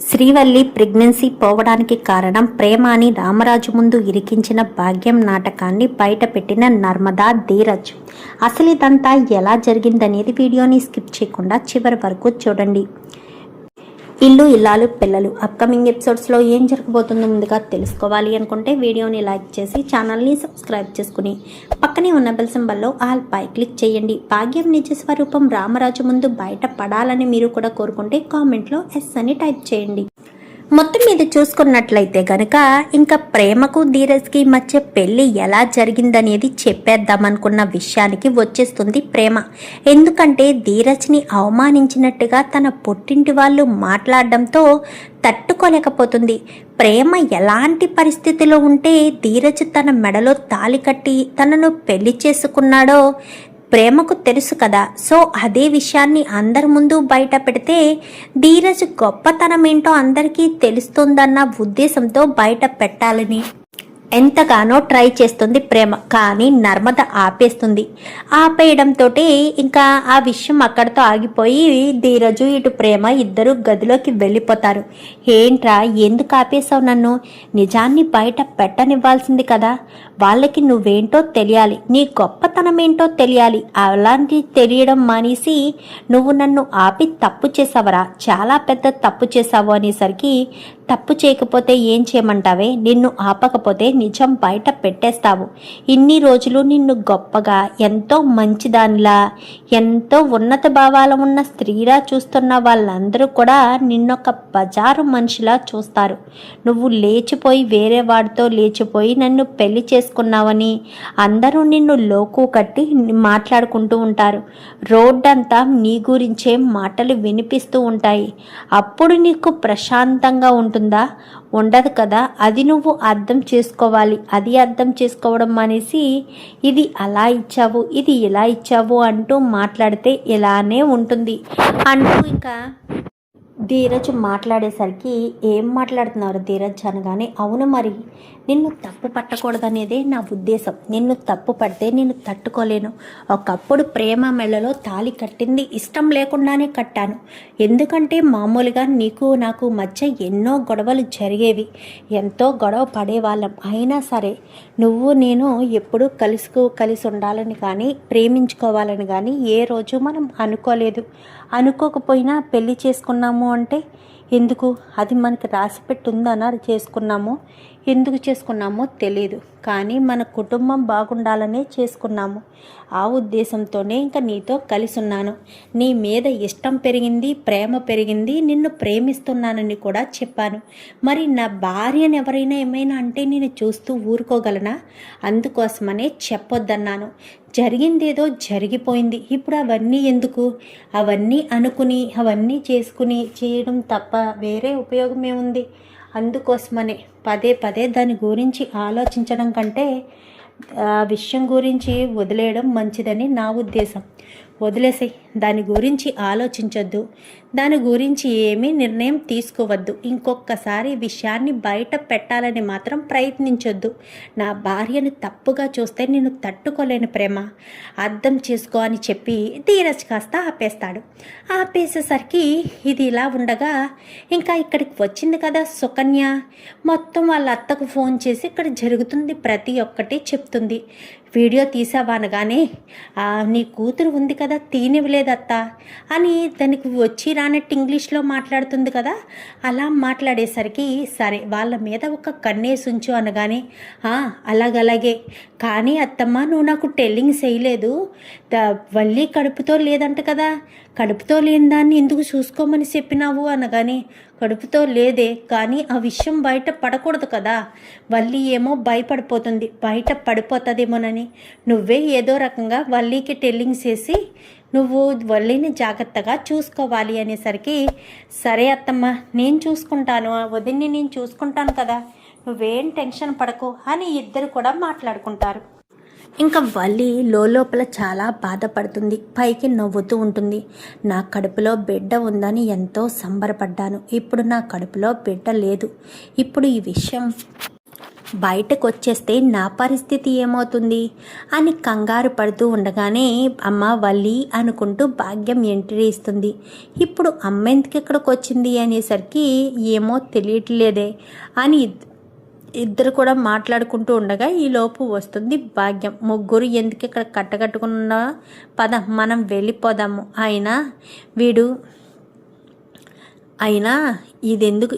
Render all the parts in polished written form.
Srivalli pregnancy పోవడానికి కారణం ప్రేమ అని రామరాజు ముందు ఇరికించిన భాగ్యం నాటకాన్ని బయటపెట్టిన నర్మదా ధీరజ్. అసలు ఇదంతా ఎలా జరిగిందనేది వీడియోని స్కిప్ చేయకుండా చివరి వరకు చూడండి. ఇల్లు ఇల్లాలు పిల్లలు అప్కమింగ్ ఎపిసోడ్స్లో ఏం జరగబోతుందో ముందుగా తెలుసుకోవాలి అనుకుంటే వీడియోని లైక్ చేసి ఛానల్ని సబ్స్క్రైబ్ చేసుకుని పక్కనే ఉన్న బెల్ సింబల్లో ఆల్ పై క్లిక్ చేయండి. భాగ్యం నిజ స్వరూపం రామరాజు ముందు బయట పడాలని మీరు కూడా కోరుకుంటే కామెంట్లో ఎస్ అని టైప్ చేయండి. మొత్తం మీద చూసుకున్నట్లయితే గనక ఇంకా ప్రేమకు ధీరజ్కి మధ్య పెళ్లి ఎలా జరిగిందనేది చెప్పేద్దామనుకున్న విషయానికి వచ్చేస్తుంది ప్రేమ. ఎందుకంటే ధీరజ్ని అవమానించినట్టుగా తన పుట్టింటి వాళ్ళు మాట్లాడడంతో తట్టుకోలేకపోతుంది. ప్రేమ ఎలాంటి పరిస్థితిలో ఉంటే ధీరజ్ తన మెడలో తాళి కట్టి తనను పెళ్లి చేసుకున్నాడో ప్రేమకు తెలుసు కదా. సో అదే విషయాన్ని అందరి ముందు బయట పెడితే ధీరజ్ గొప్పతనం ఏంటో అందరికీ తెలుస్తుందన్న ఉద్దేశంతో బయట పెట్టాలని ఎంతగానో ట్రై చేస్తుంది ప్రేమ. కానీ నర్మద ఆపేస్తుంది. ఆపేయడంతో ఇంకా ఆ విషయం అక్కడితో ఆగిపోయి ధీరజు ఇటు ప్రేమ ఇద్దరు గదిలోకి వెళ్ళిపోతారు. ఏంట్రా ఎందుకు ఆపేసావు నన్ను? నిజాన్ని బయట పెట్టనివ్వాల్సింది కదా. వాళ్ళకి నువ్వేంటో తెలియాలి, నీ గొప్పతనం ఏంటో తెలియాలి. అలాంటి తెలియడం మానేసి నువ్వు నన్ను ఆపి తప్పు చేసావరా, చాలా పెద్ద తప్పు చేసావు అనేసరికి తప్పు చేయకపోతే ఏం చేయమంటావే, నిన్ను ఆపకపోతే నిజం బయట పెట్టేస్తావు. ఇన్ని రోజులు నిన్ను గొప్పగా ఎంతో మంచిదానిలా ఎంతో ఉన్నత భావాలు ఉన్న స్త్రీలా చూస్తున్న వాళ్ళందరూ కూడా నిన్నొక బజారు మనిషిలా చూస్తారు. నువ్వు లేచిపోయి వేరే వాడితో లేచిపోయి నన్ను పెళ్లి చేసుకున్నావని అందరూ నిన్ను లోకు కట్టి మాట్లాడుకుంటూ ఉంటారు. రోడ్డంతా నీ గురించే మాటలు వినిపిస్తూ ఉంటాయి. అప్పుడు నీకు ప్రశాంతంగా ఉంటుందా? ఉండదు కదా. అది నువ్వు అర్థం చేసుకోవాలి. అది అర్థం చేసుకోవడం అనేసి ఇది అలా ఇచ్చావు, ఇది ఇలా ఇచ్చావు అంటూ మాట్లాడితే ఇలానే ఉంటుంది అంటూ ఇంకా ధీరజ్ మాట్లాడేసరికి ఏం మాట్లాడుతున్నారు ధీరజ్ అనగానే, అవును మరి నిన్ను తప్పు పట్టకూడదనేదే నా ఉద్దేశం. నిన్ను తప్పు పడితే నేను తట్టుకోలేను. ఒకప్పుడు ప్రేమ మెళ్ళలో తాళి కట్టింది ఇష్టం లేకుండానే కట్టాను. ఎందుకంటే మామూలుగా నీకు నాకు మధ్య ఎన్నో గొడవలు జరిగేవి, ఎంతో గొడవ పడేవాళ్ళం. అయినా సరే నువ్వు నేను ఎప్పుడూ కలిసి ఉండాలని కానీ ప్రేమించుకోవాలని కానీ ఏ రోజు మనం అనుకోలేదు. అనుకోకపోయినా పెళ్లి చేసుకున్నాము అంటే ఎందుకు? అది మనకి రాసిపెట్టుందన చేసుకున్నాము. ఎందుకు చేసుకున్నామో తెలియదు, కానీ మన కుటుంబం బాగుండాలనే చేసుకున్నాము. ఆ ఉద్దేశంతోనే ఇంకా నీతో కలిసి ఉన్నాను. నీ మీద ఇష్టం పెరిగింది, ప్రేమ పెరిగింది, నిన్ను ప్రేమిస్తున్నానని కూడా చెప్పాను. మరి నా భార్యను ఎవరైనా ఏమైనా అంటే నేను చూస్తూ ఊరుకోగలనా? అందుకోసమనే చెప్పొద్దన్నాను. జరిగిందేదో జరిగిపోయింది. ఇప్పుడు అవన్నీ ఎందుకు? అవన్నీ అనుకుని అవన్నీ చేసుకుని చేయడం తప్ప వేరే ఉపయోగం ఏముంది? అందుకోసమనే పదే పదే దాని గురించి ఆలోచించడం కంటే ఆ విషయం గురించి వదిలేయడం మంచిదని నా ఉద్దేశం. వదిలేసే, దాని గురించి ఆలోచించొద్దు, దాని గురించి ఏమీ నిర్ణయం తీసుకోవద్దు. ఇంకొకసారి విషయాన్ని బయట పెట్టాలని మాత్రం ప్రయత్నించొద్దు. నా భార్యను తప్పుగా చూస్తే నేను తట్టుకోలేను ప్రేమ, అర్థం చేసుకో అని చెప్పి ధీరజ్ కాస్త ఆపేస్తాడు. ఆపేసేసరికి ఇది ఇలా ఉండగా ఇంకా ఇక్కడికి వచ్చింది కదా సుకన్య. మొత్తం వాళ్ళ అత్తకు ఫోన్ చేసి ఇక్కడ జరుగుతుంది ప్రతి ఒక్కటి చెప్తుంది. వీడియో తీసావా అనగానే, నీ కూతురు ఉంది కదా తీనివ్వలేదత్తా అని దానికి వచ్చి రానట్టు ఇంగ్లీష్లో మాట్లాడుతుంది కదా. అలా మాట్లాడేసరికి సరే వాళ్ళ మీద ఒక కన్నేసి ఉంచు అనగానే, అలాగలాగే, కానీ అత్తమ్మ నువ్వు నాకు టెల్లింగ్ చేయలేదు, వల్లి కడుపుతో లేదంట కదా, కడుపుతో లేని దాన్ని ఎందుకు చూసుకోమని చెప్పినావు అనగానే, కడుపుతో లేదే, కానీ ఆ విషయం బయట పడకూడదు కదా. వల్లి ఏమో భయపడిపోతుంది, బయట పడిపోతుందేమోనని నువ్వే ఏదో రకంగా వల్లికి టెల్లింగ్స్ చేసి నువ్వు వల్లిని జాగ్రత్తగా చూసుకోవాలి అనేసరికి, సరే అత్తమ్మ నేను చూసుకుంటాను, వదిన్ని నేను చూసుకుంటాను కదా, నువ్వేం టెన్షన్ పడకు అని ఇద్దరు కూడా మాట్లాడుకుంటారు. ఇంకా వల్లి లోపల చాలా బాధపడుతుంది, పైకి నవ్వుతూ ఉంటుంది. నా కడుపులో బిడ్డ ఉందని ఎంతో సంబరపడ్డాను, ఇప్పుడు నా కడుపులో బిడ్డ లేదు. ఇప్పుడు ఈ విషయం బయటకు వచ్చేస్తే నా పరిస్థితి ఏమవుతుంది అని కంగారు పడుతూ ఉండగానే అమ్మ వల్లి అనుకుంటూ భాగ్యం ఎంట్రీ ఇస్తుంది. ఇప్పుడు అమ్మ ఎందుకు ఇక్కడికి వచ్చింది అనేసరికి ఏమో తెలియట్లేదే అని ఇద్దరు కూడా మాట్లాడుకుంటూ ఉండగా ఈలోపు వస్తుంది భాగ్యం. ముగ్గురు ఎందుకు ఇక్కడ కట్టకట్టుకున్నా, పద మనం వెళ్ళిపోదాము. అయినా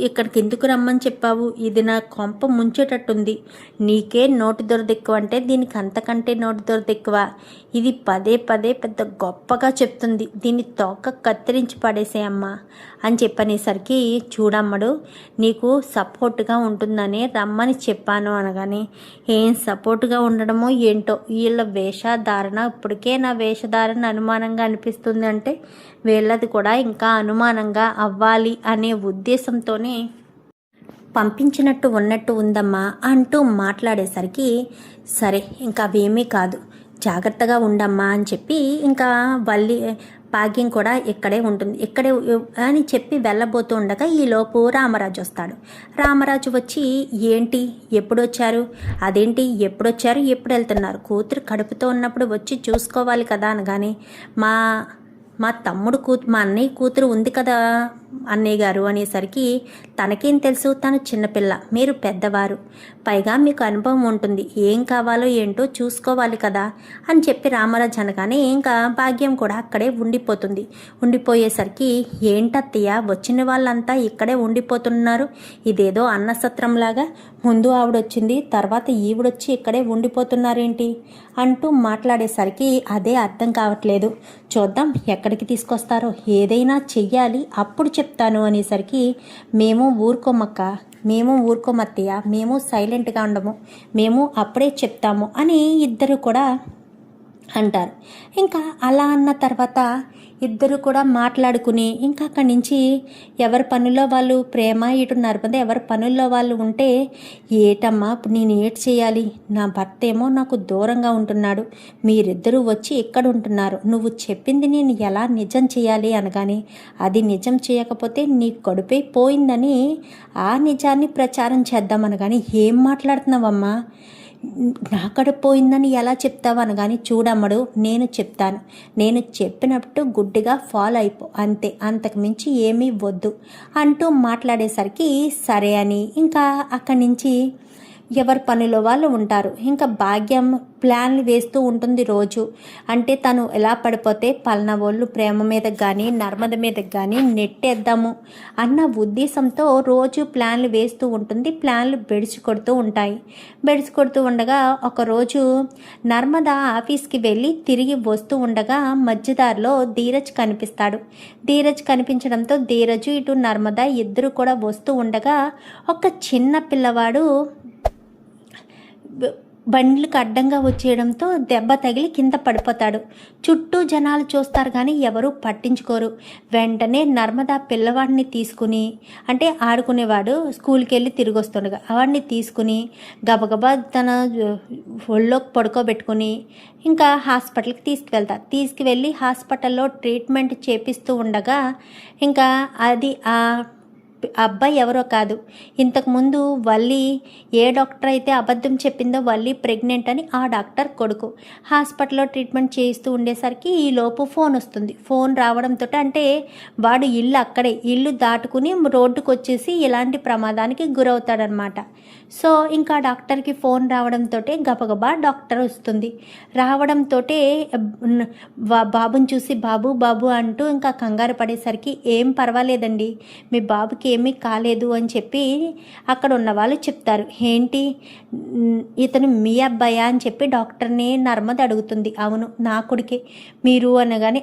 ఇక్కడికి ఎందుకు రమ్మని చెప్పావు? ఇది నా కొంప ముంచేటట్టుంది. నీకే నోటి దొరదెక్కువ అంటే దీనికి అంతకంటే నోటి దొరదెక్కువ. ఇది పదే పదే పెద్ద గొప్పగా చెప్తుంది. దీన్ని తోక కత్తిరించి పడేసేయమ్మా అని చెప్పనేసరికి, చూడమ్మడు నీకు సపోర్ట్గా ఉంటుందని రమ్మని చెప్పాను అనగానే, ఏం సపోర్ట్గా ఉండడమో ఏంటో వీళ్ళ వేషధారణ, ఇప్పటికే నా వేషధారణ అనుమానంగా అనిపిస్తుంది అంటే వీళ్ళది కూడా ఇంకా అనుమానంగా అవ్వాలి అనే ఉద్దేశంతోనే పంపించినట్టు ఉన్నట్టు ఉందమ్మా అంటూ మాట్లాడేసరికి, సరే ఇంకా అవేమీ కాదు, జాగ్రత్తగా ఉండమ్మా అని చెప్పి ఇంకా భాగ్యం కూడా ఇక్కడే అని చెప్పి వెళ్ళబోతూ ఉండగా ఈలోపు రామరాజు వస్తాడు. రామరాజు వచ్చి, ఏంటి ఎప్పుడొచ్చారు? అదేంటి ఎప్పుడొచ్చారు, ఎప్పుడు వెళ్తున్నారు? కూతురు కడుపుతో ఉన్నప్పుడు వచ్చి చూసుకోవాలి కదా అనగానే, మా అన్నయ్య కూతురు ఉంది కదా అన్నయ్య గారు అనేసరికి, తనకేం తెలుసు, తను చిన్నపిల్ల, మీరు పెద్దవారు, పైగా మీకు అనుభవం ఉంటుంది, ఏం కావాలో ఏంటో చూసుకోవాలి కదా అని చెప్పి రామరాజు అనగానే ఇంకా భాగ్యం కూడా అక్కడే ఉండిపోయేసరికి, ఏంటత్తయ్య వచ్చిన వాళ్ళంతా ఇక్కడే ఉండిపోతున్నారు, ఇదేదో అన్నసత్రంలాగా, ముందు ఆవిడొచ్చింది తర్వాత ఈవిడొచ్చి ఇక్కడే ఉండిపోతున్నారేంటి అంటూ మాట్లాడేసరికి, అదే అర్థం కావట్లేదు, చూద్దాం ఎక్కడికి తీసుకొస్తారో, ఏదైనా చెయ్యాలి అప్పుడు చెప్తాను అనేసరికి, మేము ఊరుకోమత్తయ్య, మేము సైలెంట్గా ఉండము, మేము అప్పుడే చెప్తాము అని ఇద్దరు కూడా అంటారు. ఇంకా అలా అన్న తర్వాత ఇద్దరు కూడా మాట్లాడుకుని ఇంకా అక్కడి నుంచి ఎవరి పనుల్లో వాళ్ళు, ప్రేమ ఇటు నర్మద ఎవరి పనుల్లో వాళ్ళు ఉంటే, ఏటమ్మా ఇప్పుడు నేను ఏటి చేయాలి, నా భర్త ఏమో నాకు దూరంగా ఉంటున్నాడు, మీరిద్దరూ వచ్చి ఇక్కడ ఉంటున్నారు, నువ్వు చెప్పింది నేను ఎలా నిజం చేయాలి అనగానే, అది నిజం చేయకపోతే నీ కడుపే పోయిందని ఆ నిజాన్ని ప్రచారం చేద్దామనగాని, ఏం మాట్లాడుతున్నావమ్మా, నా కడుపు పోయిందని ఎలా చెప్తావు అనగాని, చూడమ్మడు నేను చెప్తాను, నేను చెప్పినట్టు గుడ్డిగా ఫాలో అయిపో అంతే, అంతకు మించి ఏమీ వద్దు అంటూ మాట్లాడేసరికి సరే అని ఇంకా అక్కడి నుంచి ఎవరి పనిలో వాళ్ళు ఉంటారు. ఇంకా భాగ్యం ప్లాన్లు వేస్తూ ఉంటుంది రోజు. అంటే తను ఎలా పడిపోతే పలానా వాళ్ళు ప్రేమ మీదకి కానీ నర్మద మీదకి కానీ నెట్టేద్దాము అన్న ఉద్దేశంతో రోజు ప్లాన్లు వేస్తూ ఉంటుంది. ప్లాన్లు బెడిసి కొడుతూ ఉండగా ఒకరోజు నర్మద ఆఫీస్కి వెళ్ళి తిరిగి వస్తూ ఉండగా మధ్యదారిలో ధీరజ్ కనిపిస్తాడు. ధీరజ్ కనిపించడంతో ధీరజు ఇటు నర్మద ఇద్దరు కూడా వస్తూ ఉండగా ఒక చిన్న పిల్లవాడు బండ్లకు అడ్డంగా వచ్చేయడంతో దెబ్బ తగిలి కింద పడిపోతాడు. చుట్టూ జనాలు చూస్తారు కానీ ఎవరూ పట్టించుకోరు. వెంటనే నర్మదా పిల్లవాడిని తీసుకుని, అంటే ఆడుకునేవాడు స్కూల్కి వెళ్ళి తిరిగి వస్తుండగా వాడిని తీసుకుని గబగబా తన ఒళ్ళోకి పడుకోబెట్టుకుని ఇంకా హాస్పిటల్కి తీసుకువెళ్ళి హాస్పిటల్లో ట్రీట్మెంట్ చేపిస్తూ ఉండగా ఇంకా అది అబ్బాయి ఎవరో కాదు, ఇంతకుముందు వల్లి ఏ డాక్టర్ అయితే అబద్ధం చెప్పిందో వల్లి ప్రెగ్నెంట్ అని ఆ డాక్టర్ కొడుకు. హాస్పిటల్లో ట్రీట్మెంట్ చేయిస్తూ ఉండేసరికి ఈలోపు ఫోన్ వస్తుంది. ఫోన్ రావడంతో అంటే వాడు ఇల్లు దాటుకుని రోడ్డుకు వచ్చేసి ఇలాంటి ప్రమాదానికి గురవుతాడనమాట. సో ఇంకా డాక్టర్కి ఫోన్ రావడంతో గబగబా డాక్టర్ వస్తుంది. రావడంతో బాబుని చూసి బాబు అంటూ ఇంకా కంగారు పడేసరికి, ఏం పర్వాలేదండి, మీ బాబుకి ఏమీ కాలేదు అని చెప్పి అక్కడ ఉన్న వాళ్ళు చెప్తారు. ఏంటి ఇతను మీ అబ్బాయా అని చెప్పి డాక్టర్ని నర్మద అడుగుతుంది. అవును నా కొడుకే, మీరు అనగానే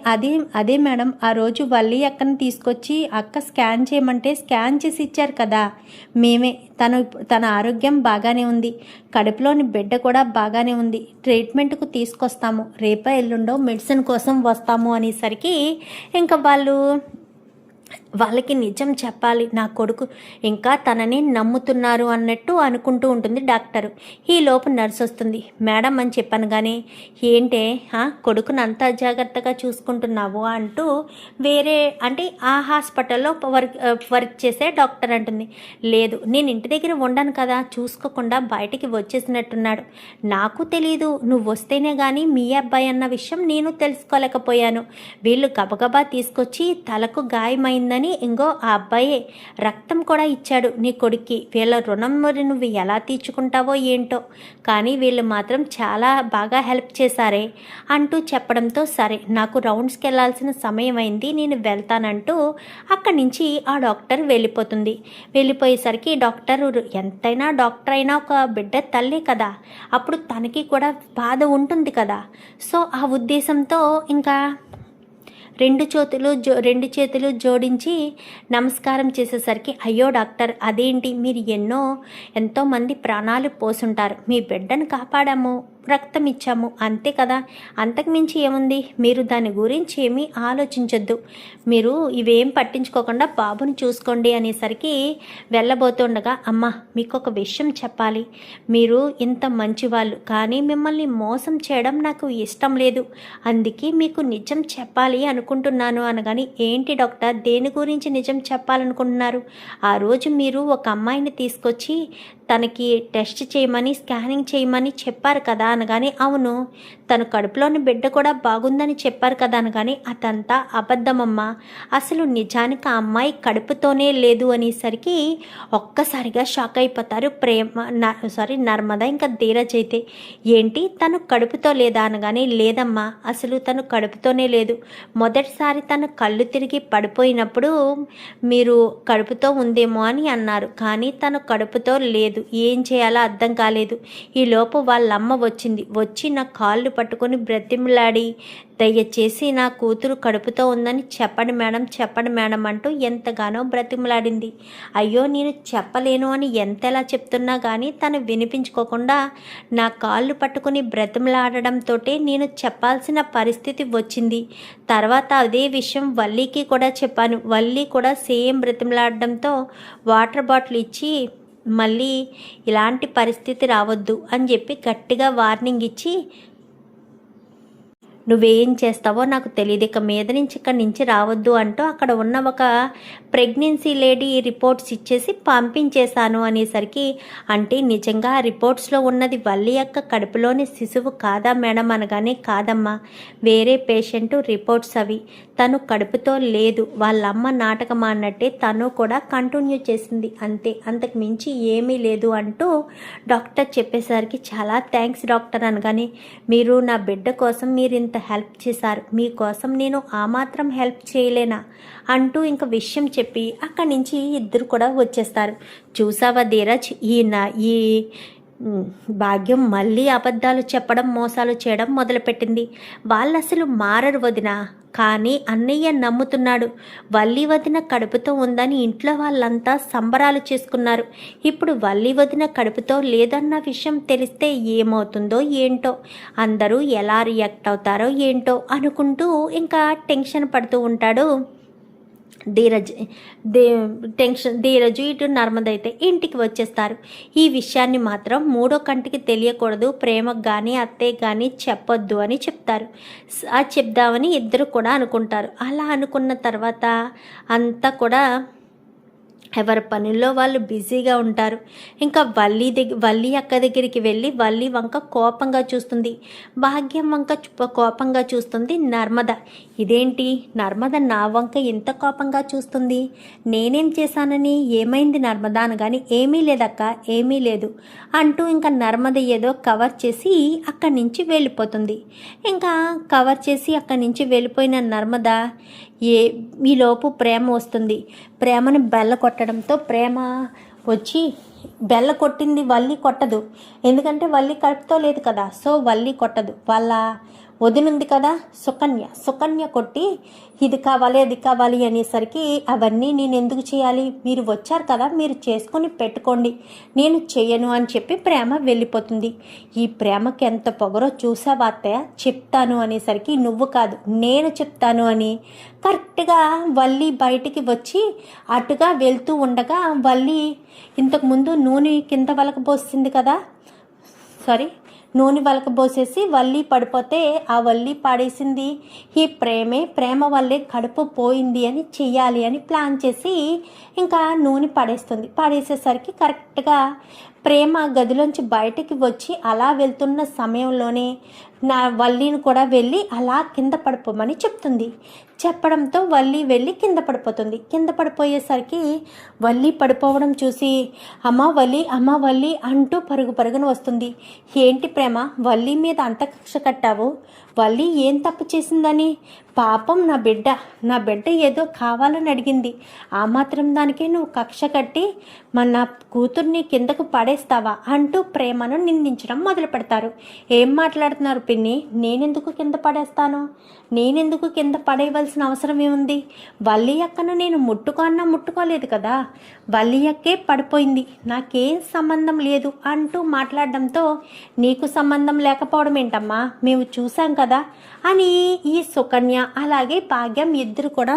అదే మేడం, ఆ రోజు వల్లి అక్కని తీసుకొచ్చి అక్క స్కాన్ చేయమంటే స్కాన్ చేసి ఇచ్చారు కదా మేమే, తన ఆరోగ్యం బాగానే ఉంది, కడుపులోని బిడ్డ కూడా బాగానే ఉంది, ట్రీట్మెంట్కు తీసుకొస్తాము, రేపా ఎల్లుండో మెడిసిన్ కోసం వస్తాము అనేసరికి ఇంకా వాళ్ళు వాళ్ళకి నిజం చెప్పాలి, నా కొడుకు ఇంకా తనని నమ్ముతున్నారు అన్నట్టు అనుకుంటూ ఉంటుంది డాక్టరు. ఈలోపు నర్స్ వస్తుంది. మేడం అని చెప్పాను కానీ ఏంటే కొడుకుని అంత జాగ్రత్తగా చూసుకుంటున్నావు అంటూ వేరే అంటే ఆ హాస్పిటల్లో వర్క్ చేసే డాక్టర్ అంటుంది. లేదు, నేను ఇంటి దగ్గర ఉండను కదా, చూసుకోకుండా బయటికి వచ్చేసినట్టున్నాడు. నాకు తెలీదు, నువ్వు వస్తేనే కానీ మీ అబ్బాయి అన్న విషయం నేను తెలుసుకోలేకపోయాను. వీళ్ళు గబగబా తీసుకొచ్చి తలకు గాయమైందని ఇంకో ఆ అబ్బాయే రక్తం కూడా ఇచ్చాడు నీ కొడుక్కి. వీళ్ళ రుణం మరి నువ్వు ఎలా తీర్చుకుంటావో ఏంటో, కానీ వీళ్ళు మాత్రం చాలా బాగా హెల్ప్ చేశారే అంటూ చెప్పడంతో సరే నాకు రౌండ్స్కి వెళ్ళాల్సిన సమయం అయింది, నేను వెళ్తానంటూ అక్కడి నుంచి ఆ డాక్టర్ వెళ్ళిపోతుంది. వెళ్ళిపోయేసరికి డాక్టర్ ఎంతైనా డాక్టర్ అయినా ఒక బిడ్డ తల్లి కదా, అప్పుడు తనకి కూడా బాధ ఉంటుంది కదా. సో ఆ ఉద్దేశంతో ఇంకా రెండు చేతులు జోడించి నమస్కారం చేసేసరికి, అయ్యో డాక్టర్, అదేంటి మీరు ఎంతోమంది ప్రాణాలు పోసుంటారు, మీ బిడ్డను కాపాడాము, రక్తం ఇచ్చాము, అంతే కదా, అంతకుమించి ఏముంది, మీరు దాని గురించి ఏమీ ఆలోచించొద్దు, మీరు ఇవేం పట్టించుకోకుండా బాబుని చూసుకోండి అనేసరికి వెళ్ళబోతుండగా, అమ్మ మీకు ఒక విషయం చెప్పాలి, మీరు ఇంత మంచివాళ్ళు కానీ మిమ్మల్ని మోసం చేయడం నాకు ఇష్టం లేదు, అందుకే మీకు నిజం చెప్పాలి అనుకుంటున్నాను అనగాని, ఏంటి డాక్టర్, దేని గురించి నిజం చెప్పాలనుకుంటున్నారు? ఆ రోజు మీరు ఒక అమ్మాయిని తీసుకొచ్చి తనకి టెస్ట్ చేయమని స్కానింగ్ చేయమని చెప్పారు కదా అనగానే, అవును, తను కడుపులోని బిడ్డ కూడా బాగుందని చెప్పారు కదా అనగానే, అదంతా అబద్ధమమ్మా, అసలు నిజానికి ఆ అమ్మాయి కడుపుతోనే లేదు అనేసరికి ఒక్కసారిగా షాక్ అయిపోతారు నర్మద ఇంకా ధీరజ్ అయితే. ఏంటి, తను కడుపుతో లేదా అనగానే, లేదమ్మా, అసలు తను కడుపుతోనే లేదు, మొదటిసారి తను కళ్ళు తిరిగి పడిపోయినప్పుడు మీరు కడుపుతో ఉందేమో అని అన్నారు, కానీ తను కడుపుతో లేదు, ఏం చేయాలో అర్థం కాలేదు. ఈలోపు వాళ్ళమ్మ వచ్చి నా కాళ్ళు పట్టుకొని బ్రతిమలాడి, దయచేసి నా కూతురు కడుపుతో ఉందని చెప్పండి మేడం అంటూ ఎంతగానో బ్రతిమలాడింది. అయ్యో, నేను చెప్పలేను అని ఎంతలా చెప్తున్నా కానీ తను వినిపించుకోకుండా నా కాళ్ళు పట్టుకుని బ్రతిమలాడడంతో నేను చెప్పాల్సిన పరిస్థితి వచ్చింది. తర్వాత అదే విషయం వల్లీకి కూడా చెప్పాను. వల్లి కూడా సేమ్ బ్రతిమలాడడంతో వాటర్ బాటిల్ ఇచ్చి మళ్ళీ ఇలాంటి పరిస్థితి రావద్దు అని చెప్పి గట్టిగా వార్నింగ్ ఇచ్చి, నువ్వేం చేస్తావో నాకు తెలియదు, ఇక మీద నుంచి ఇక్కడి నుంచి రావద్దు అంటూ అక్కడ ఉన్న ఒక ప్రెగ్నెన్సీ లేడీ రిపోర్ట్స్ ఇచ్చేసి పంపించేశాను అనేసరికి, అంటే నిజంగా ఆ రిపోర్ట్స్లో ఉన్నది వల్లి యొక్క కడుపులోని శిశువు కాదా మేడం అనగానే, కాదమ్మా, వేరే పేషెంట్ రిపోర్ట్స్ అవి, తను కడుపుతో లేదు, వాళ్ళమ్మ నాటకం అన్నట్టే తను కూడా కంటిన్యూ చేసింది, అంతే, అంతకు మించి ఏమీ లేదు అంటూ డాక్టర్ చెప్పేసరికి, చాలా థ్యాంక్స్ డాక్టర్ అనగానే, మీరు నా బిడ్డ కోసం మీరు ఇంత హెల్ప్ చేశారు, మీకోసం నేను ఆ మాత్రం హెల్ప్ చేయలేనా అంటూ ఇంక విషయం చెప్పి అక్కడి నుంచి ఇద్దరు కూడా వచ్చేస్తారు. చూసావా ధీరజ్, ఈ భాగ్యం మళ్ళీ అబద్ధాలు చెప్పడం మోసాలు చేయడం మొదలుపెట్టింది. వాళ్ళు అసలు మారరు వదిన, కానీ అన్నయ్య నమ్ముతున్నాడు. వల్లి వదిన కడుపుతో ఉందని ఇంట్లో వాళ్ళంతా సంబరాలు చేసుకున్నారు. ఇప్పుడు వల్లి వదిన కడుపుతో లేదన్న విషయం తెలిస్తే ఏమవుతుందో ఏంటో, అందరూ ఎలా రియాక్ట్ అవుతారో ఏంటో అనుకుంటూ ఇంకా టెన్షన్ పడుతూ ఉంటాడు ధీరజ్. ఇటు నర్మద అయితే ఇంటికి వచ్చేస్తారు. ఈ విషయాన్ని మాత్రం మూడో కంటికి తెలియకూడదు, ప్రేమకు కానీ అత్తయ్య కానీ చెప్పొద్దు అని చెప్తారు. అది చెప్దామని ఇద్దరు కూడా అనుకుంటారు. అలా అనుకున్న తర్వాత అంతా కూడా ఎవరి పనుల్లో వాళ్ళు బిజీగా ఉంటారు. ఇంకా వల్లి అక్క దగ్గరికి వెళ్ళి వల్లి వంక కోపంగా చూస్తుంది, భాగ్యం వంక కోపంగా చూస్తుంది నర్మద. ఇదేంటి నర్మద నా వంక ఎంత కోపంగా చూస్తుంది, నేనేం చేశానని, ఏమైంది నర్మద అనగాని, ఏమీ లేదక్క, ఏమీ లేదు అంటూ ఇంకా నర్మద ఏదో కవర్ చేసి అక్కడి నుంచి వెళ్ళిపోతుంది. ఇంకా కవర్ చేసి అక్కడి నుంచి వెళ్ళిపోయిన నర్మద ఈలోపు ప్రేమ వస్తుంది. ప్రేమను బెల్ల కొట్టడంతో ప్రేమ వచ్చి, బెల్ల కొట్టింది వల్లి కొట్టదు, ఎందుకంటే వల్లి కడుపుతో లేదు కదా, సో వల్లి కొట్టదు. వాళ్ళ వదినుంది కదా సుకన్య కొట్టి ఇది కావాలి అది కావాలి అనేసరికి అవన్నీ నేను ఎందుకు చేయాలి, మీరు వచ్చారు కదా మీరు చేసుకొని పెట్టుకోండి, నేను చెయ్యను అని చెప్పి ప్రేమ వెళ్ళిపోతుంది. ఈ ప్రేమకి ఎంత పొగరో చూసావా అత్తయ్య, చెప్తాను అనేసరికి నువ్వు కాదు నేను చెప్తాను అని కరెక్ట్గా వల్లి బయటికి వచ్చి అటుగా వెళ్తూ ఉండగా వల్లి ఇంతకుముందు నూనె కింద వలకబోసింది కదా, నూనె వలకబోసేసి వల్లి పడిపోతే ఆ వల్లి పాడేసింది ఈ ప్రేమ వల్లే కడుపు పోయింది అని చెయ్యాలి అని ప్లాన్ చేసి ఇంకా నూనె పడేసేసరికి కరెక్ట్గా ప్రేమ గదిలోంచి బయటకి వచ్చి అలా వెళ్తున్న సమయంలోనే నా వల్లిని కూడా వెళ్ళి అలా కింద పడిపోమని చెప్తుంది. చెప్పడంతో వల్లి వెళ్ళి కింద పడిపోతుంది. కింద పడిపోయేసరికి వల్లి పడిపోవడం చూసి అమ్మ వల్లి అంటూ పరుగున వస్తుంది. ఏంటి ప్రేమ వల్లి మీద అంత కక్ష కట్టావు, వల్లి ఏం తప్పు చేసిందని, పాపం నా బిడ్డ ఏదో కావాలని అడిగింది, ఆ మాత్రం దానికే నువ్వు కక్ష కట్టి నా కూతుర్ని కిందకు పడేస్తావా అంటూ ప్రేమను నిందించడం మొదలు పెడతారు. ఏం మాట్లాడుతున్నారు పిన్ని, నేనెందుకు కింద పడేస్తాను, నేనెందుకు కింద పడేయవలసిన అవసరం ఏముంది, వల్లి అక్కను నేను ముట్టుకోలేదు కదా, వల్లి అక్కే పడిపోయింది, నాకేం సంబంధం లేదు అంటూ మాట్లాడడంతో నీకు సంబంధం లేకపోవడం ఏంటమ్మా, మేము చూసాం కదా అని ఈ సుకన్య అలాగే భాగ్యం ఇద్దరు కూడా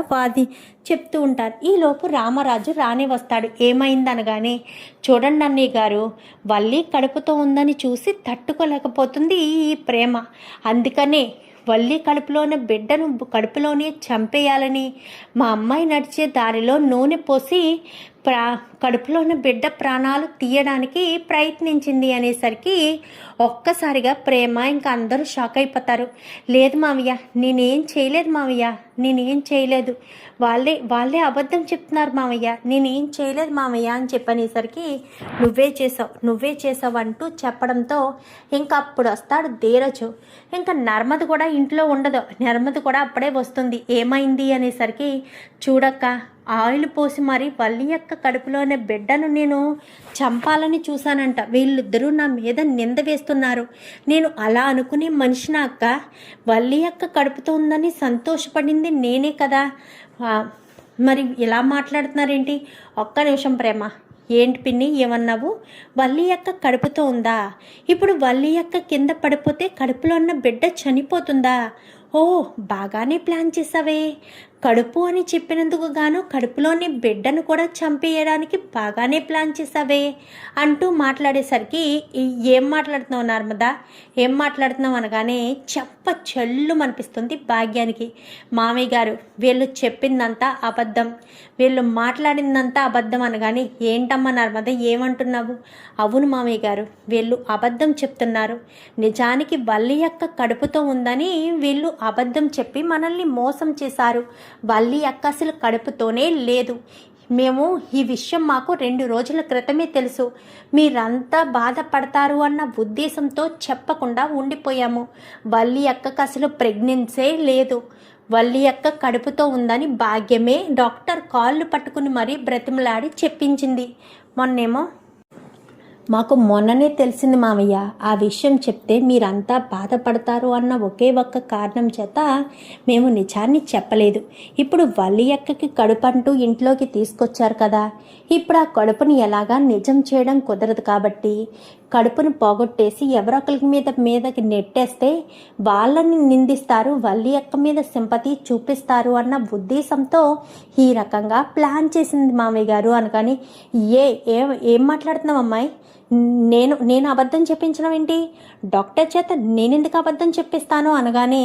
చెప్తూ ఉంటారు. ఈలోపు రామరాజు రానే వస్తాడు. ఏమైందనగానే చూడండి అన్నయ్య గారు, వల్లి కడుపుతో ఉందని చూసి తట్టుకోలేకపోతుంది ఈ ప్రేమ, అందుకనే వల్లి కడుపులోనే చంపేయాలని మా అమ్మాయి నడిచే దారిలో నూనె పోసి కడుపులోని బిడ్డ ప్రాణాలు తీయడానికి ప్రయత్నించింది అనేసరికి ఒక్కసారిగా ప్రేమ ఇంకా అందరూ షాక్ అయిపోతారు. లేదు మావయ్య, నేనేం చేయలేదు మావయ్య, నేనేం చేయలేదు, వాళ్ళే అబద్ధం చెప్తున్నారు మావయ్య, నేనేం చేయలేదు మావయ్య అని చెప్పనేసరికి నువ్వే చేసావు అంటూ చెప్పడంతో ఇంకా అప్పుడు వస్తాడు ధీరజు. ఇంకా నర్మద కూడా ఇంట్లో ఉండదు, నర్మద కూడా అప్పుడే వస్తుంది. ఏమైంది అనేసరికి చూడక్క, ఆయిల్ పోసి మరి వల్లి యొక్క కడుపులోనే బిడ్డను నేను చంపాలని చూశానంట, వీళ్ళిద్దరూ నా మీద నింద వేస్తున్నారు, నేను అలా అనుకునే మనిషినా అక్క, వల్లి యొక్క కడుపుతో ఉందని సంతోషపడింది నేనే కదా, మరి ఇలా మాట్లాడుతున్నారేంటి, ఒక్క నిమిషం ప్రేమ, ఏంటి పిన్ని ఏమన్నావు, వల్లి యొక్క కడుపుతో ఉందా, ఇప్పుడు వల్లి యొక్క కింద పడిపోతే కడుపులో ఉన్న బిడ్డ చనిపోతుందా, ఓ బాగానే ప్లాన్ చేసావే, కడుపు అని చెప్పినందుకు గాను కడుపులోని బిడ్డను కూడా చంపేయడానికి బాగానే ప్లాన్ చేసావే అంటూ మాట్లాడేసరికి ఏం మాట్లాడుతున్నావు నర్మదా, ఏం మాట్లాడుతున్నావు అనగానే చెల్లు అనిపిస్తుంది భాగ్యానికి. మామయ్య గారు వీళ్ళు చెప్పిందంతా అబద్ధం, వీళ్ళు మాట్లాడిందంతా అబద్ధం అనగానే ఏంటమ్మా నర్మద ఏమంటున్నావు, అవును మామయ్య గారు వీళ్ళు అబద్ధం చెప్తున్నారు, నిజానికి వల్లి యొక్క కడుపుతో ఉందని వీళ్ళు అబద్ధం చెప్పి మనల్ని మోసం చేశారు, వల్లి అక్క అసలు కడుపుతోనే లేదు, మేము ఈ విషయం మాకు 2 రోజుల క్రితమే తెలుసు, మీరంతా బాధపడతారు అన్న ఉద్దేశంతో చెప్పకుండా ఉండిపోయాము, వల్లి అక్కకు అసలు ప్రెగ్నెన్సీ లేదు, వల్లి అక్క కడుపుతో ఉందని భాగ్యమే డాక్టర్ కాళ్ళు పట్టుకుని మరీ బ్రతిమలాడి చెప్పించింది, మొన్ననే తెలిసింది మావయ్య, ఆ విషయం చెప్తే మీరంతా బాధపడతారు అన్న ఒకే ఒక్క కారణం చేత మేము నిజాన్ని చెప్పలేదు, ఇప్పుడు వల్లి అక్కకి కడుపు అంటూ ఇంట్లోకి తీసుకొచ్చారు కదా, ఇప్పుడు ఆ కడుపుని ఎలాగా నిజం చేయడం కుదరదు కాబట్టి కడుపును పోగొట్టేసి ఎవరొకరి మీదకి నెట్టేస్తే వాళ్ళని నిందిస్తారు, వల్లి అక్క మీద సింపతి చూపిస్తారు అన్న ఉద్దేశంతో ఈ రకంగా ప్లాన్ చేసింది మామయ్య గారు అనగాని ఏం మాట్లాడుతున్నావు అమ్మాయి, నేను అబద్ధం చెప్పించడం ఏంటి, డాక్టర్ చేత నేనెందుకు అబద్ధం చెప్పిస్తాను అనగానే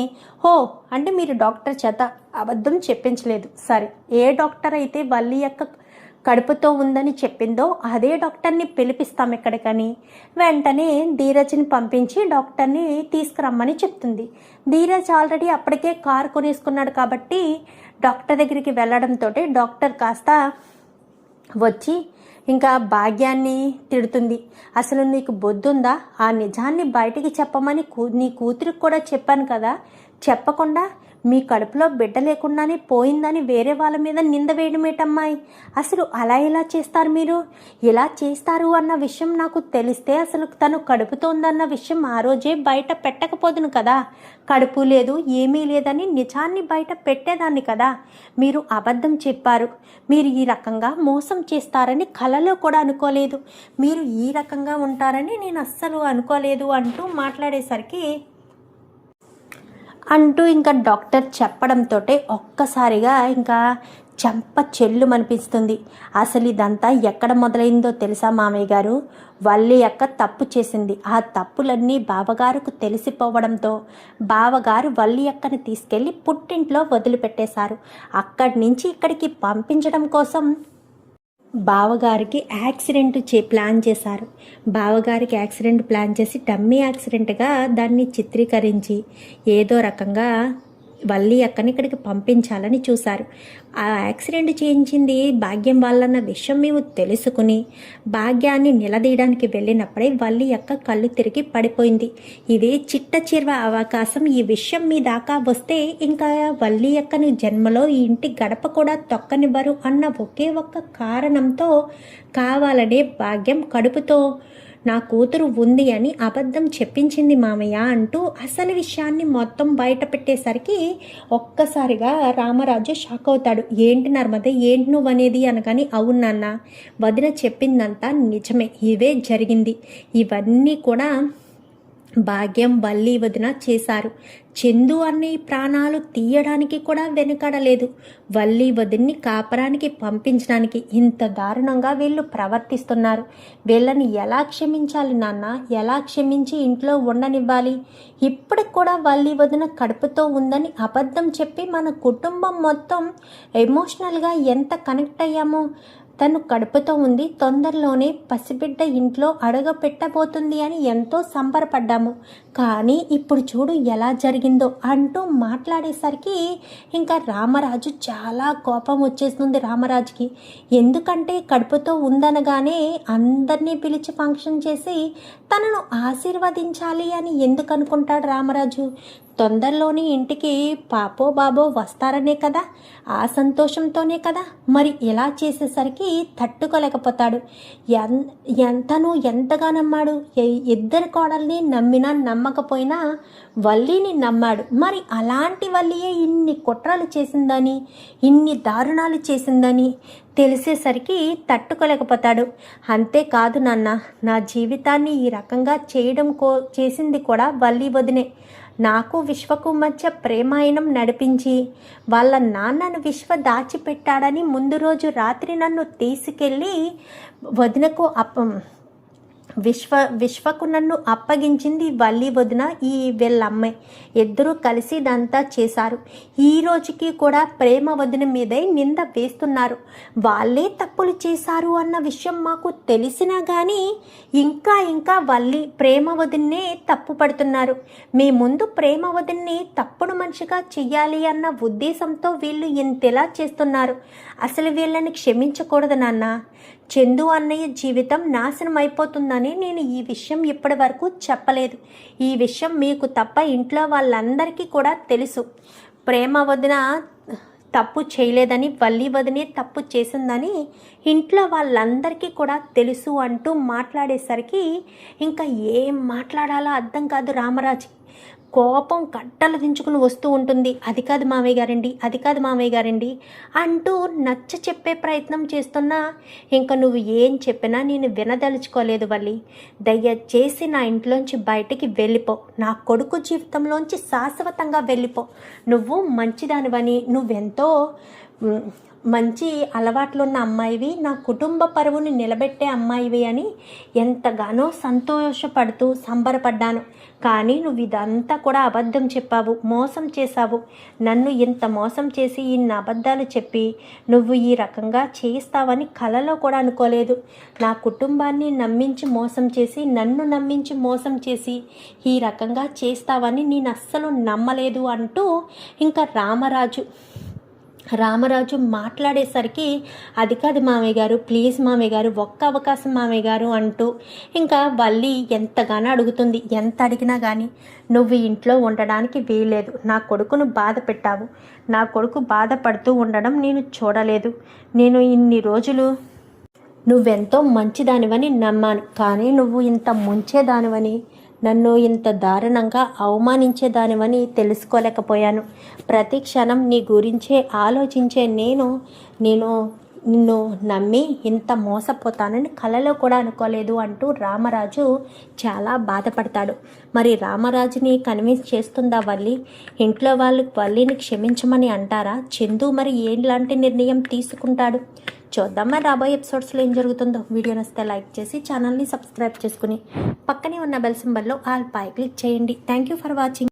అంటే మీరు డాక్టర్ చేత అబద్ధం చెప్పించలేదు, సరే ఏ డాక్టర్ అయితే వల్లి యొక్క కడుపుతో ఉందని చెప్పిందో అదే డాక్టర్ని పిలిపిస్తాం ఇక్కడికని వెంటనే ధీరజ్ని పంపించి డాక్టర్ని తీసుకురమ్మని చెప్తుంది. ధీరజ్ ఆల్రెడీ అప్పటికే కారు కొనేసుకున్నాడు కాబట్టి డాక్టర్ దగ్గరికి వెళ్ళడంతో డాక్టర్ కాస్త వచ్చి ఇంకా భాగ్యాన్ని తిడుతుంది, అసలు నీకు బొద్దుందా, ఆ నిజాన్ని బయటికి చెప్పమని నీ కూతురికి కూడా చెప్పాను కదా, చెప్పకుండా మీ కడుపులో బిడ్డ లేకుండానే పోయిందని వేరే వాళ్ళ మీద నింద వేయడమేటమ్మాయి? అసలు అలా ఎలా చేస్తారు మీరు? ఇలా చేస్తారు అన్న విషయం నాకు తెలిస్తే అసలు తను కడుపుతోందన్న విషయం ఆ రోజే బయట పెట్టకపోదును కదా. కడుపు లేదు, ఏమీ లేదని నిజాన్ని బయట పెట్టేదాన్ని కదా. మీరు అబద్ధం చెప్పారు. మీరు ఈ రకంగా మోసం చేస్తారని కలలో కూడా అనుకోలేదు. మీరు ఈ రకంగా ఉంటారని నేను అస్సలు అనుకోలేదు అంటూ మాట్లాడేసరికి ఇంకా డాక్టర్ చెప్పడంతో ఒక్కసారిగా ఇంకా చెంప చెల్లుమనిపిస్తుంది. అసలు ఇదంతా ఎక్కడ మొదలైందో తెలుసా మామయ్య గారు? వల్లి అక్క తప్పు చేసింది. ఆ తప్పులన్నీ బావగారుకు తెలిసిపోవడంతో బావగారు వల్లి అక్కని తీసుకెళ్ళి పుట్టింట్లో వదిలిపెట్టేశారు. అక్కడి నుంచి ఇక్కడికి పంపించడం కోసం బావగారికి యాక్సిడెంట్ ప్లాన్ చేశారు. బావగారికి యాక్సిడెంట్ ప్లాన్ చేసి డమ్మీ యాక్సిడెంట్గా దాన్ని చిత్రీకరించి ఏదో రకంగా వల్లి అక్కని ఇక్కడికి పంపించాలని చూశారు. ఆ యాక్సిడెంట్ చేయించింది భాగ్యం వాళ్ళన్న విషయం మేము తెలుసుకుని భాగ్యాన్ని నిలదీయడానికి వెళ్ళినప్పుడే వల్లి అక్క కళ్ళు తిరిగి పడిపోయింది. ఇదే చిట్ట చిర్వ అవకాశం. ఈ విషయం మీ దాకా వస్తే ఇంకా వల్లి అక్కని జన్మలో ఈ ఇంటి గడప కూడా తొక్కనివ్వరు అన్న ఒకే ఒక్క కారణంతో కావాలనే భాగ్యం కడుపుతో నా కూతురు ఉంది అని అబద్ధం చెప్పించింది మామయ్య అంటూ అసలు విషయాన్ని మొత్తం బయట పెట్టేసరికి ఒక్కసారిగా రామరాజు షాక్ అవుతాడు. ఏంటి నర్మద, ఏంటి నువ్వు అనేది అనగాని, అవునన్న, వదిన చెప్పిందంతా నిజమే, ఇవే జరిగింది. ఇవన్నీ కూడా భాగ్యం వల్లి వదిన చేశారు. చందు అన్నయ్య ప్రాణాలు తీయడానికి కూడా వెనుకడలేదు. వల్లి వదిన్ని కాపరానికి పంపించడానికి ఇంత దారుణంగా వీళ్ళు ప్రవర్తిస్తున్నారు. వీళ్ళని ఎలా క్షమించాలి నాన్న? ఎలా క్షమించి ఇంట్లో ఉండనివ్వాలి? ఇప్పటికి కూడా వల్లి వదిన కడుపుతో ఉందని అబద్ధం చెప్పి మన కుటుంబం మొత్తం ఎమోషనల్గా ఎంత కనెక్ట్ అయ్యామో. తను కడుపుతో ఉంది, తొందరలోనే పసిబిడ్డ ఇంట్లో అడగపెట్టబోతుంది అని ఎంతో సంబరపడ్డాము. కానీ ఇప్పుడు చూడు ఎలా జరిగిందో అంటూ మాట్లాడేసరికి ఇంకా రామరాజు చాలా కోపం వచ్చేస్తుంది రామరాజుకి. ఎందుకంటే కడుపుతో ఉందనగానే అందరినీ పిలిచి ఫంక్షన్ చేసి తనను ఆశీర్వదించాలి అని ఎందుకు అనుకుంటాడు రామరాజు? తొందరలోని ఇంటికి పాపో బాబో వస్తారనే కదా, ఆ సంతోషంతోనే కదా. మరి ఇలా చేసేసరికి తట్టుకోలేకపోతాడు. తను ఎంతగా నమ్మాడు? ఇద్దరి కోడల్ని నమ్మినా నమ్మకపోయినా వల్లిని నమ్మాడు. మరి అలాంటి వల్లియే ఇన్ని కుట్రలు చేసిందని, ఇన్ని దారుణాలు చేసిందని తెలిసేసరికి తట్టుకోలేకపోతాడు. అంతేకాదు నాన్న, నా జీవితాన్ని ఈ రకంగా చేసింది కూడా వల్లి వదినే. నాకు విశ్వకు మధ్య ప్రేమాయణం నడిపించి వాళ్ళ నాన్నను విశ్వ దాచిపెట్టాడని ముందు రోజు రాత్రి నన్ను తీసుకెళ్ళి వదినకు విశ్వకు నన్ను అప్పగించింది వల్లి వదిన, ఈ వీళ్ళమ్మాయి. ఇద్దరూ కలిసి ఇదంతా చేశారు. ఈ రోజుకి కూడా ప్రేమ వదిన మీదే నింద వేస్తున్నారు. వాళ్ళే తప్పులు చేశారు అన్న విషయం మాకు తెలిసినా కానీ ఇంకా వల్లి ప్రేమ వదిన్నే తప్పు పడుతున్నారు. మీ ముందు ప్రేమ వదిన్ని తప్పుడు మనిషిగా చెయ్యాలి అన్న ఉద్దేశంతో వీళ్ళు ఇంతలా చేస్తున్నారు. అసలు వీళ్ళని క్షమించకూడదు నాన్న. చందు అన్నయ్య జీవితం నాశనం అయిపోతుందని నేను ఈ విషయం ఇప్పటి వరకు చెప్పలేదు. ఈ విషయం మీకు తప్ప ఇంట్లో వాళ్ళందరికీ కూడా తెలుసు. ప్రేమ వదిన తప్పు చేయలేదని, వల్లి వదినే తప్పు చేసిందని ఇంట్లో వాళ్ళందరికీ కూడా తెలుసు అంటూ మాట్లాడేసరికి ఇంకా ఏం మాట్లాడాలో అర్థం కాదు రామరాజు. కోపం కట్టలు దించుకుని వస్తూ ఉంటుంది. అది కాదు మామయ్య గారండి, అది కాదు మామయ్య గారండి అంటూ నచ్చ చెప్పే ప్రయత్నం చేస్తున్నా ఇంకా నువ్వు ఏం చెప్పినా నేను వినదలుచుకోలేదు వల్లి. దయచేసి నా ఇంట్లోంచి బయటికి వెళ్ళిపో. నా కొడుకు జీవితంలోంచి శాశ్వతంగా వెళ్ళిపో. నువ్వు మంచిదానివని, నువ్వెంతో మంచి అలవాట్లున్న అమ్మాయివి, నా కుటుంబ పరువుని నిలబెట్టే అమ్మాయివి అని ఎంతగానో సంతోషపడుతూ సంబరపడ్డాను. కానీ నువ్వు ఇదంతా కూడా అబద్ధం చెప్పావు, మోసం చేశావు. నన్ను ఇంత మోసం చేసి ఇన్ని అబద్ధాలు చెప్పి నువ్వు ఈ రకంగా చేస్తావని కలలో కూడా అనుకోలేదు. నా కుటుంబాన్ని నమ్మించి మోసం చేసి, నన్ను నమ్మించి మోసం చేసి ఈ రకంగా చేస్తావని నేను అస్సలు నమ్మలేదు అంటూ ఇంకా రామరాజు రామరాజు మాట్లాడేసరికి అది కాదు మామయ్య గారు, ప్లీజ్ మామయ్య గారు, ఒక్క అవకాశం మామయ్య గారు అంటూ ఇంకా వల్లి ఎంతగానో అడుగుతుంది. ఎంత అడిగినా కానీ నువ్వు ఇంట్లో ఉండడానికి వీల్లేదు, నా కొడుకును బాధ పెట్టావు, నా కొడుకు బాధపడుతూ ఉండడం నేను చూడలేదు, నేను ఇన్ని రోజులు నువ్వెంతో మంచిదానివని నమ్మాను, కానీ నువ్వు ఇంత ముంచేదానివని, నన్ను ఇంత దారుణంగా అవమానించేదానివని తెలుసుకోలేకపోయాను. ప్రతి క్షణం నీ గురించే ఆలోచించే నేను నిన్ను నమ్మి ఇంత మోసపోతానని కలలో కూడా అనుకోలేదు అంటూ రామరాజు చాలా బాధపడతాడు. మరి రామరాజుని కన్విన్స్ చేస్తుందా వల్లి? ఇంట్లో వాళ్ళు వల్లిని క్షమించమని అంటారా? చందు మరి ఎలాంటి నిర్ణయం తీసుకుంటాడు? చూద్దాం మరి రాబోయే ఎపిసోడ్స్లో ఏం జరుగుతుందో. వీడియో నచ్చితే లైక్ చేసి ఛానల్ని సబ్స్క్రైబ్ చేసుకుని పక్కనే ఉన్న బెల్ సింబల్లో ఆల్ పై క్లిక్ చేయండి. Thank you for watching.